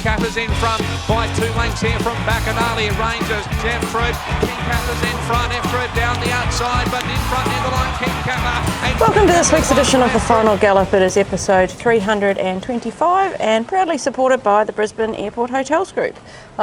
Kapa's in front by 2 lengths here from Bacanali. Rangers, Jeff Fruit. King Kapa's in front, F down the outside, but in front in the line, King Kapa. Welcome to this week's edition of the Final Gallop. It is episode 325 and proudly supported by the Brisbane Airport Hotels Group.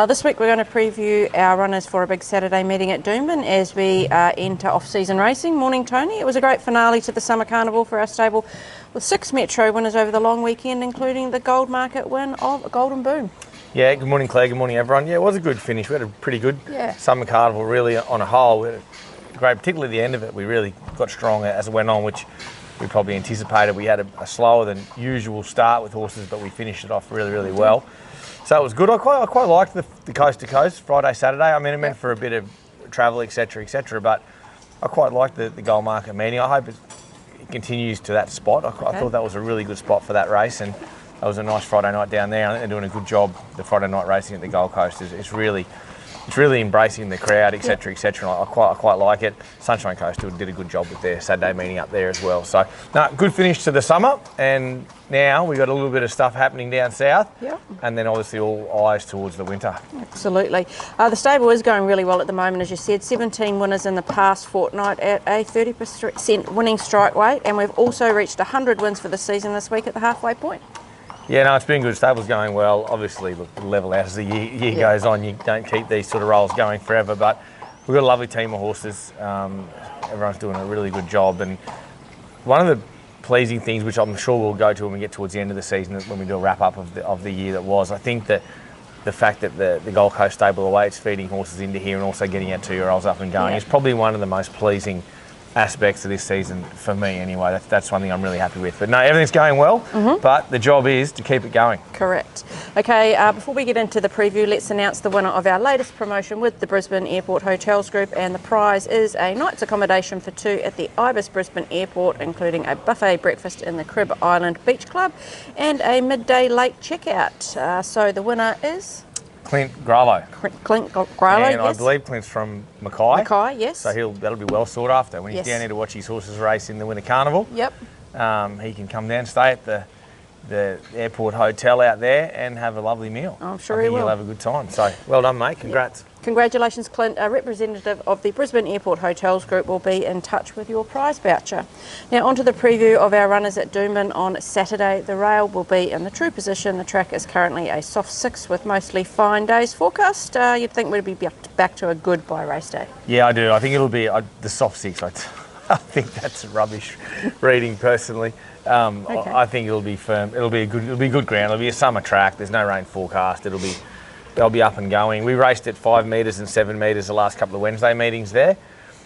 This week we're going to preview our runners for a big Saturday meeting at Doomben as we enter off-season racing. Morning, Tony. It was a great finale to the Summer Carnival for our stable with 6 Metro winners over the long weekend, including the Goldmarket win of Golden Boom. Yeah, good morning, Claire. Good morning, everyone. Yeah, it was a good finish. We had a pretty good Summer Carnival, really, on a whole. We had a great, particularly the end of it. We really got stronger as it went on, which we probably anticipated. We had a slower than usual start with horses, but we finished it off really, really well. So it was good. I quite liked the coast to coast, Friday, Saturday. I mean, it meant for a bit of travel, etc., but I quite liked the Goldmarket meeting. I hope it continues to that spot. I thought that was a really good spot for that race, and that was a nice Friday night down there. I think they're doing a good job. The Friday night racing at the Gold Coast is really embracing the crowd, etc., etc. I quite like it. Sunshine Coast did a good job with their Saturday meeting up there as well. So, no, good finish to the summer, and now we've got a little bit of stuff happening down south, and then obviously all eyes towards the winter. Absolutely. The stable is going really well at the moment, as you said. 17 winners in the past fortnight at a 30% winning strike rate, and we've also reached 100 wins for the season this week at the halfway point. Yeah, no, it's been good. Stable's going well. Obviously, look, level out as the year goes on. You don't keep these sort of roles going forever, but we've got a lovely team of horses. Everyone's doing a really good job, and one of the pleasing things, which I'm sure we'll go to when we get towards the end of the season, when we do a wrap up of the year that was, I think that the fact that the Gold Coast stable, the way it's feeding horses into here and also getting our 2-year-olds up and going, is probably one of the most pleasing aspects of this season for me anyway. That's one thing I'm really happy with. But no, everything's going well, but the job is to keep it going. Correct. Okay, before we get into the preview, let's announce the winner of our latest promotion with the Brisbane Airport Hotels Group, and the prize is a night's accommodation for 2 at the Ibis Brisbane Airport, including a buffet breakfast in the Crib Island Beach Club and a midday late checkout. So the winner is Clint Gralo. Clint Gralo, and I believe Clint's from Mackay. Mackay, yes. So that'll be well sought after when he's down here to watch his horses race in the Winter Carnival. Yep. He can come down, stay at the airport hotel out there and have a lovely meal. I'm sure he will. He'll have a good time. So well done, mate. Congrats. Congratulations, Clint. A representative of the Brisbane Airport Hotels Group will be in touch with your prize voucher. Now, on to the preview of our runners at Doomben on Saturday. The rail will be in the true position. The track is currently a soft 6 with mostly fine days forecast. You'd think we'd be back to a good by race day. Yeah, I do. I think it'll be the soft 6. I think that's rubbish reading personally. I think it'll be firm. It'll be good ground. It'll be a summer track. There's no rain forecast. They'll be up and going. We raced at 5 metres and 7 metres the last couple of Wednesday meetings there,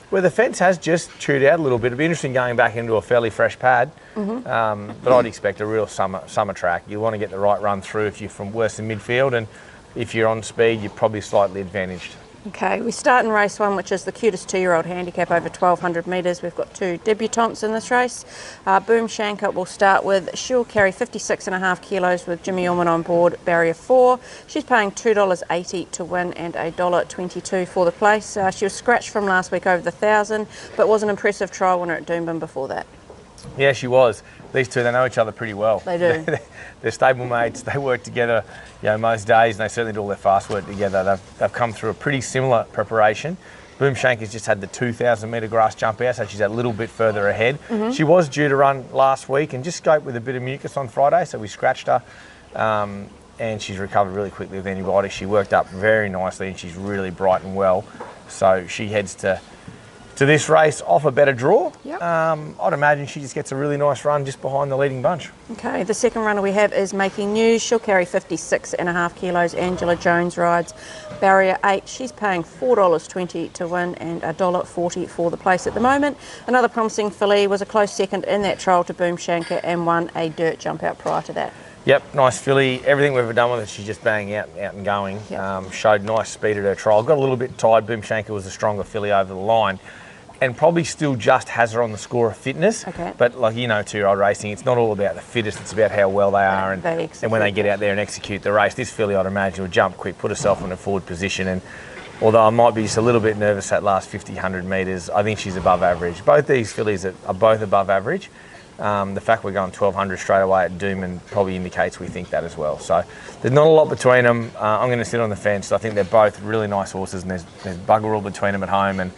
where the fence has just chewed out a little bit. It'll be interesting going back into a fairly fresh pad, but I'd expect a real summer track. You want to get the right run through if you're from worse than midfield, and if you're on speed, you're probably slightly advantaged. Okay, we start in race 1, which is the cutest 2-year-old handicap over 1,200 metres. We've got 2 debutants in this race. Boomshanka will start with. She'll carry 56.5 kilos with Jimmy Ullman on board, barrier 4. She's paying $2.80 to win and $1.22 for the place. She was scratched from last week over the 1,000, but was an impressive trial winner at Doomben before that. Yeah, she was. These two, they know each other pretty well. They do. They're stable mates. They work together, most days, and they certainly do all their fast work together. They've come through a pretty similar preparation. Boomshanka's just had the 2,000-metre grass jump out, so she's a little bit further ahead. She was due to run last week and just scoped with a bit of mucus on Friday, so we scratched her. And she's recovered really quickly with antibiotics. She worked up very nicely, and she's really bright and well. So she heads to this race off a better draw. I'd imagine she just gets a really nice run just behind the leading bunch. Okay, the second runner we have is Making News. She'll carry 56.5 kilos. Angela Jones rides barrier 8. She's paying $4.20 to win and $1.40 for the place at the moment. Another promising filly was a close second in that trial to Boomshanka and won a dirt jump out prior to that. Yep, nice filly. Everything we've ever done with her, she's just banging out and going. Showed nice speed at her trial. Got a little bit tired. Boomshanka was a stronger filly over the line, and probably still just has her on the score of fitness. But like 2-year-old racing, it's not all about the fittest, it's about how well they are and when they get out there and execute the race. This filly, I'd imagine, will jump quick, put herself in a forward position, and although I might be just a little bit nervous at last 50, 100 metres, I think she's above average. Both these fillies are both above average. The fact we're going 1200 straight away at Doomben probably indicates we think that as well. So there's not a lot between them. I'm going to sit on the fence. I think they're both really nice horses, and there's bugger all between them at home, and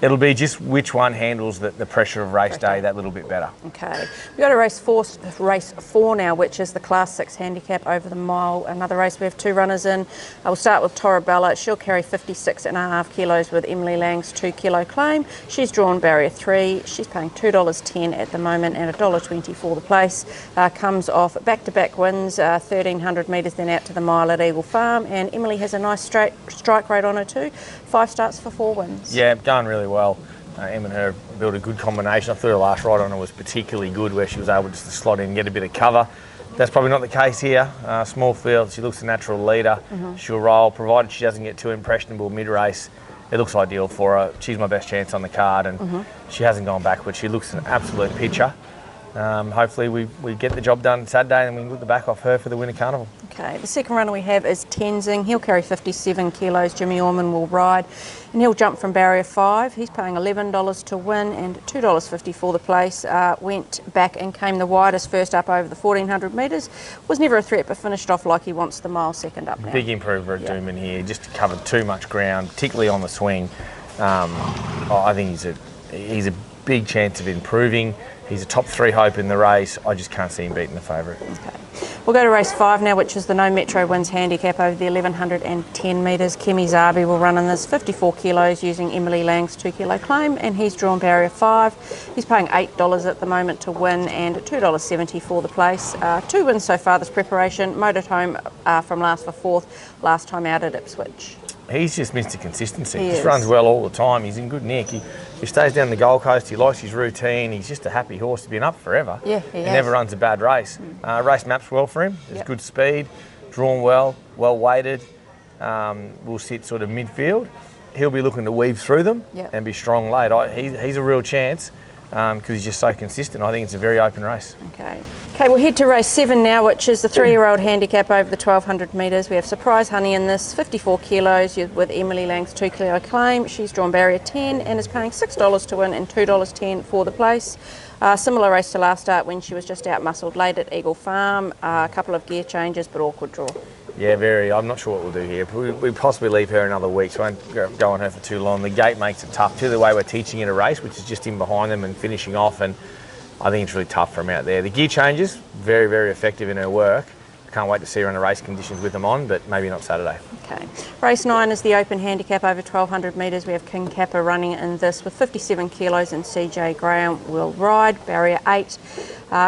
it'll be just which one handles the pressure of race day that little bit better. Okay. We've got race four now, which is the Class 6 handicap over the mile. Another race we have 2 runners in. We'll start with Tora Bella. She'll carry 56.5 kilos with Emily Lang's 2 kilo claim. She's drawn barrier 3. She's paying $2.10 at the moment and $1.20 for the place. Comes off back-to-back wins, 1,300 metres then out to the mile at Eagle Farm. And Emily has a nice strike rate on her too. 5 starts for 4 wins. Yeah, going really well. Em and her built a good combination. I thought her last ride on her was particularly good, where she was able just to slot in and get a bit of cover. That's probably not the case here. Small field, she looks a natural leader. She'll roll, provided she doesn't get too impressionable mid-race. It looks ideal for her. She's my best chance on the card, and she hasn't gone backwards. She looks an absolute pitcher. Hopefully we get the job done Saturday and we can look the back off her for the Winter Carnival. Okay, the second runner we have is Tenzing. He'll carry 57 kilos. Jimmy Orman will ride, and he'll jump from barrier 5. He's paying $11 to win and $2.50 for the place. Went back and came the widest first up over the 1,400 metres. Was never a threat, but finished off like he wants the mile second up now. Big improver at Doomben here. Just covered too much ground, particularly on the swing. I think he's a big chance of improving. He's a top 3 hope in the race. I just can't see him beating the favourite. Okay. We'll go to race 5 now, which is the No Metro Wins handicap over the 1,110 metres. Kemi Zabi will run in this, 54 kilos, using Emily Lang's 2 kilo claim, and he's drawn barrier 5. He's paying $8 at the moment to win and $2.70 for the place. 2 wins so far this preparation. Motored home from last for 4th, last time out at Ipswich. He's just Mr. Consistency. He just runs well all the time. He's in good nick. He stays down the Gold Coast. He likes his routine. He's just a happy horse. He's been up forever. Yeah, he never runs a bad race. Race maps well for him. There's good speed, drawn well weighted. Will sit sort of midfield. He'll be looking to weave through them and be strong late. He's a real chance because he's just so consistent. I think it's a very open race. Okay, we'll head to race 7 now, which is the 3-year-old handicap over the 1,200 metres. We have Surprise Honey in this, 54 kilos with Emily Lang's 2 kilo claim. She's drawn barrier 10 and is paying $6 to win and $2.10 for the place. Similar race to last start when she was just out-muscled late at Eagle Farm. A couple of gear changes, but awkward draw. Yeah, very. I'm not sure what we'll do here. We possibly leave her another week, so I won't go on her for too long. The gate makes it tough, too, the way we're teaching it a race, which is just in behind them and finishing off, and I think it's really tough for him out there. The gear changes, very, very effective in her work. I can't wait to see her under race conditions with them on, but maybe not Saturday. Okay. Race 9 is the open handicap over 1,200 metres. We have King Kapa running in this with 57 kilos, and CJ Graham will ride, barrier 8.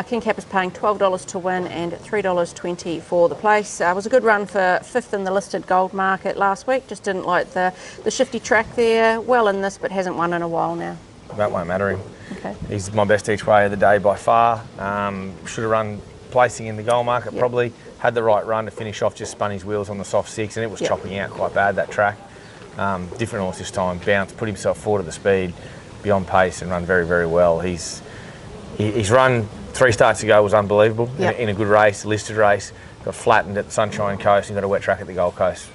King Kapa's paying $12 to win and $3.20 for the place. It was a good run for 5th in the Listed Goldmarket last week. Just didn't like the shifty track there. Well in this, but hasn't won in a while now. That won't matter him. Okay. He's my best each way of the day by far. Should have run placing in the goal market probably. Had the right run to finish off, just spun his wheels on the soft 6, and it was chopping out quite bad, that track. Different horse this time, bounced, put himself forward at the speed, beyond pace, and run very, very well. He's run 3 starts ago was unbelievable in a good race, listed race. Got flattened at the Sunshine Coast and got a wet track at the Gold Coast.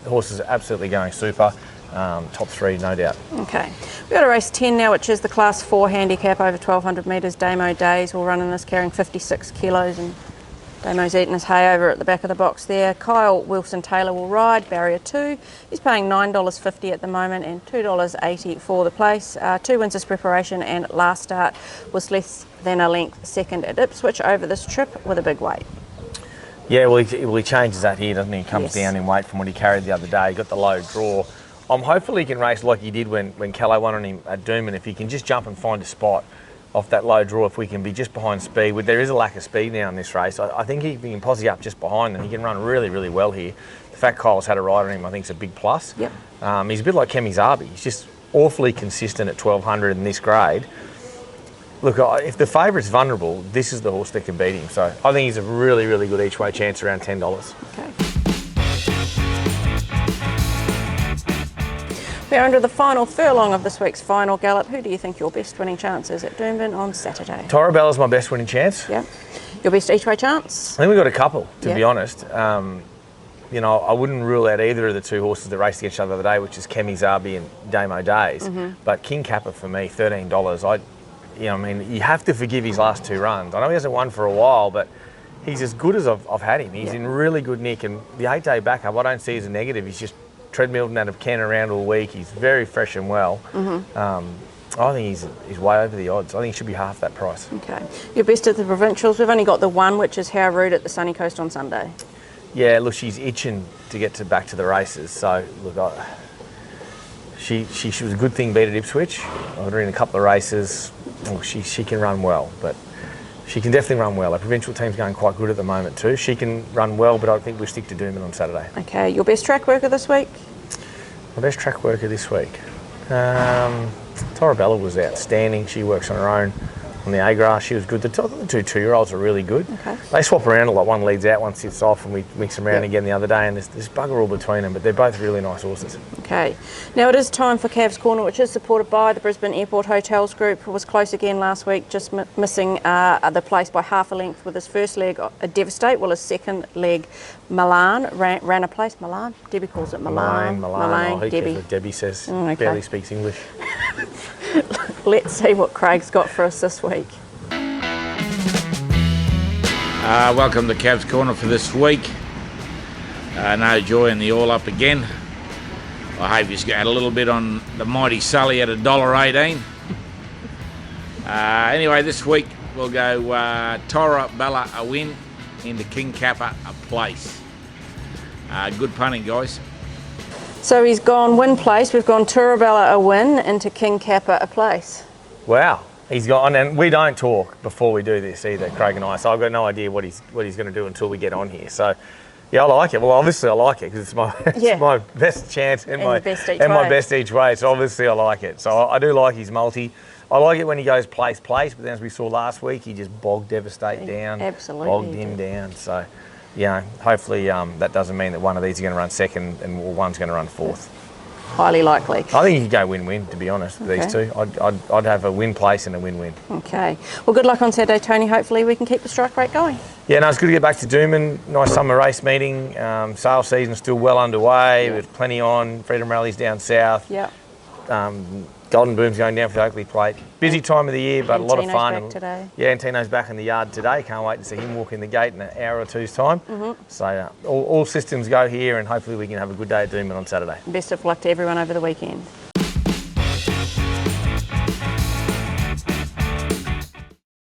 The horse is absolutely going super. Top 3, no doubt. Okay. We've got a race 10 now, which is the Class 4 handicap over 1,200 metres. Damo Days will run in this, carrying 56 kilos, and Damo's eating his hay over at the back of the box there. Kyle Wilson-Taylor will ride, barrier 2. He's paying $9.50 at the moment and $2.80 for the place. 2 wins this preparation, and last start was less than a length second at Ipswich over this trip with a big weight. Yeah, well, he changes that here, doesn't he? He comes down in weight from what he carried the other day. He got the low draw. I'm hopeful he can race like he did when Calais won on him at Doomben. If he can just jump and find a spot off that low draw, if we can be just behind speed. There is a lack of speed now in this race. I think he can posse up just behind them. He can run really, really well here. The fact Kyle's had a ride on him, I think, is a big plus. Yep. He's a bit like Kemi Zabi. He's just awfully consistent at 1,200 in this grade. Look, if the favourite's vulnerable, this is the horse that can beat him. So I think he's a really, really good each way chance, around $10. Okay. We're under the final furlong of this week's Final Gallop. Who do you think your best winning chance is at Doomben on Saturday? Tora Bella's my best winning chance. Yeah. Your best each way chance? I think we've got a couple, to be honest. You know, I wouldn't rule out either of the 2 horses that raced against each other the other day, which is Kemi Zabi and Damo Days. But King Kapa for me, $13. you know, I mean, you have to forgive his last 2 runs. I know he hasn't won for a while, but he's as good as I've had him. He's in really good nick, and the 8-day backup I don't see as a negative. He's just treadmilled out of Ken around all week. He's very fresh and well. I think he's way over the odds. I think he should be half that price. Okay. Your best at the provincials. We've only got the one, which is How Rude at the Sunny Coast on Sunday. Yeah, look, she's itching to get back to the races. So, look, she was a good thing beat at Ipswich. I had her in a couple of races. Well, she can run well, but she can definitely run well. Our provincial team's going quite good at the moment too. She can run well, but I think we'll stick to Doomben on Saturday. Okay. Your best track worker this week? My best track worker this week? Tora Bella was outstanding. She works on her own on the A-grass. She was good. The 2-year-olds are really good. Okay. They swap around a lot. One leads out, one sits off, and we mix them around again the other day, and there's bugger all between them, but they're both really nice horses. Okay. Now it is time for Cavs Corner, which is supported by the Brisbane Airport Hotels Group. It was close again last week, just missing the place by half a length with his first leg a Devastate. Well, his second leg, Milan, ran a place. Milan? Debbie calls it Milan. Oh, Debbie says. Okay. Barely speaks English. Let's see what Craig's got for us this week. Welcome to Cavs Corner for this week. No joy in the all up again. I hope you had a little bit on the mighty Sully at $1.18. Anyway, this week we'll go Tora Bella a win into King Kapa a place. Good punting, guys. So he's gone win place. We've gone Tora Bella a win into King Kapa a place. Wow. He's gone, and we don't talk before we do this either, Craig and I, so I've got no idea what he's going to do until we get on here. So, yeah, I like it. Well, obviously I like it because it's my best chance and my best each way. So obviously I like it. So I do like his multi. I like it when he goes place, but then as we saw last week, he just bogged Devastate down. Absolutely. Bogged him down. So, hopefully that doesn't mean that one of these is going to run second and one's going to run fourth. Highly likely. I think you could go win-win, to be honest, with these two. I'd have a win place and a win-win. Okay. Well, good luck on Saturday, Tony. Hopefully we can keep the strike rate going. Yeah, no, it's good to get back to Doomben. Nice summer race meeting. Sales season's still well underway. There's plenty on. Freedom Rally's down south. Yeah. Golden Boom's going down for the Oakley Plate. Busy time of the year, but a lot of fun. Back today. Yeah, and Tino's back in the yard today. Can't wait to see him walk in the gate in an hour or two's time. So all systems go here, and hopefully we can have a good day at Doomben on Saturday. Best of luck to everyone over the weekend.